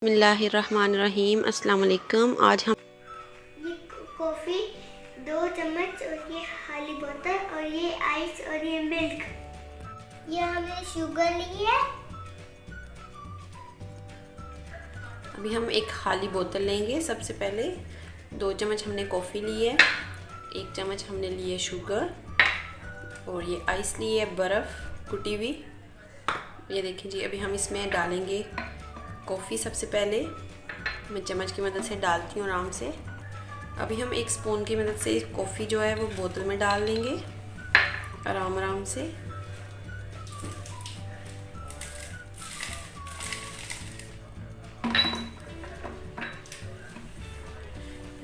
बिस्मिल्लाहिर्रहमानिर्रहीम। अस्सलाम वालेकुम। आज हम ये कॉफ़ी 2 चम्मच और ये खाली बोतल और ये आइस और ये मिल्क, ये हमने शुगर ली है। अभी हम एक खाली बोतल लेंगे। सबसे पहले 2 चम्मच हमने कॉफ़ी ली है, 1 चम्मच हमने ली है शुगर और ये आइस ली है बर्फ़ कुटी हुई। ये देखें जी। अभी हम इसमें डालेंगे कॉफ़ी। सबसे पहले मैं चम्मच की मदद से डालती हूँ आराम से। अभी हम 1 स्पून की मदद से कॉफ़ी जो है वो बोतल में डाल लेंगे आराम आराम से।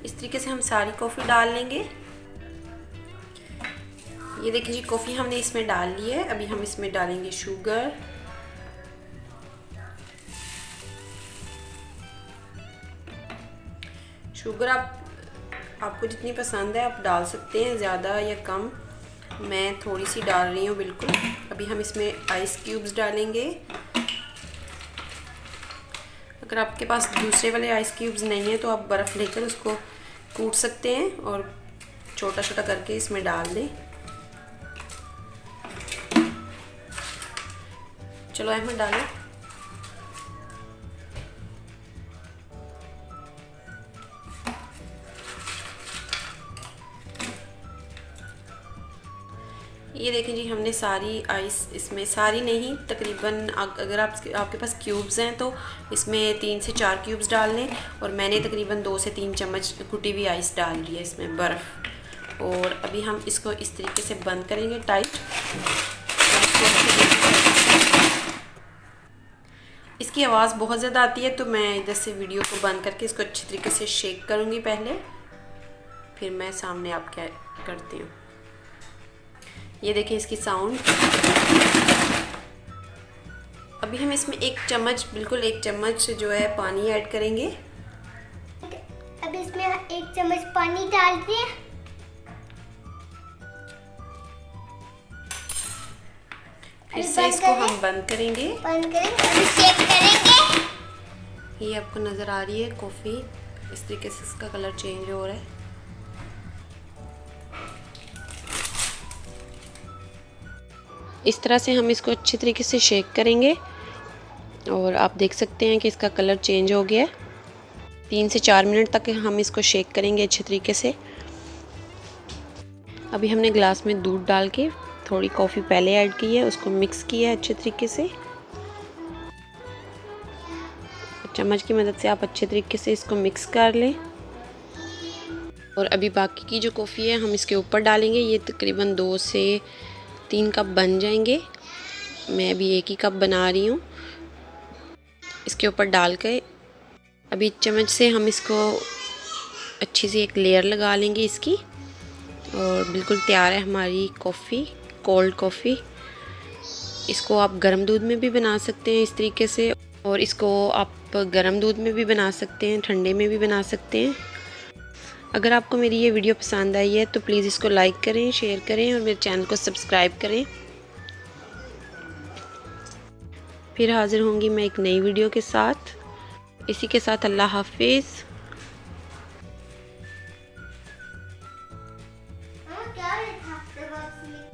इस तरीके से हम सारी कॉफ़ी डाल लेंगे। ये देखिए जी, कॉफ़ी हमने इसमें डाल ली है। अभी हम इसमें डालेंगे शुगर, शुगर आपको जितनी पसंद है आप डाल सकते हैं, ज़्यादा या कम। मैं थोड़ी सी डाल रही हूँ बिल्कुल। अभी हम इसमें आइस क्यूब्स डालेंगे। अगर आपके पास दूसरे वाले आइस क्यूब्स नहीं है तो आप बर्फ़ लेकर उसको कूट सकते हैं और छोटा छोटा करके इसमें डाल दें। चलो अहमद डालें। ये देखें जी, हमने सारी आइस इसमें, सारी नहीं तकरीबन, अगर आपके पास क्यूब्स हैं तो इसमें 3 से 4 क्यूब्स डाल लें। और मैंने तकरीबन 2 से 3 चम्मच कुटी हुई आइस डाल ली है इसमें बर्फ़। और अभी हम इसको इस तरीके से बंद करेंगे टाइट। इसकी आवाज़ बहुत ज़्यादा आती है तो मैं इधर से वीडियो को बंद करके इसको अच्छी तरीके से शेक करूँगी पहले, फिर मैं सामने आप क्या करती हूँ। ये देखिए इसकी साउंड। अभी हम इसमें 1 चम्मच, बिल्कुल 1 चम्मच जो है पानी ऐड करेंगे। अब इसमें 1 चम्मच पानी डालते हैं। फिर से इसको हम बंद करेंगे। अभी शेक करेंगे। ये आपको नज़र आ रही है कॉफ़ी, इस तरीके से इसका कलर चेंज हो रहा है। इस तरह से हम इसको अच्छी तरीके से शेक करेंगे और आप देख सकते हैं कि इसका कलर चेंज हो गया है। 3 से 4 मिनट तक हम इसको शेक करेंगे अच्छे तरीके से। अभी हमने ग्लास में दूध डाल के थोड़ी कॉफ़ी पहले ऐड की है, उसको मिक्स किया है अच्छे तरीके से। चम्मच की मदद से आप अच्छे तरीके से इसको मिक्स कर लें। और अभी बाकी की जो कॉफ़ी है हम इसके ऊपर डालेंगे। ये तकरीबन 2 से 3 कप बन जाएंगे। मैं अभी 1 ही कप बना रही हूँ। इसके ऊपर डाल के अभी चम्मच से हम इसको अच्छी सी एक लेयर लगा लेंगे इसकी। और बिल्कुल तैयार है हमारी कॉफ़ी, कोल्ड कॉफ़ी। इसको आप गर्म दूध में भी बना सकते हैं इस तरीके से, और इसको आप गर्म दूध में भी बना सकते हैं, ठंडे में भी बना सकते हैं। अगर आपको मेरी ये वीडियो पसंद आई है तो प्लीज़ इसको लाइक करें, शेयर करें और मेरे चैनल को सब्सक्राइब करें। फिर हाज़िर होंगी मैं एक नई वीडियो के साथ। इसी के साथ अल्लाह हाफिज़। क्या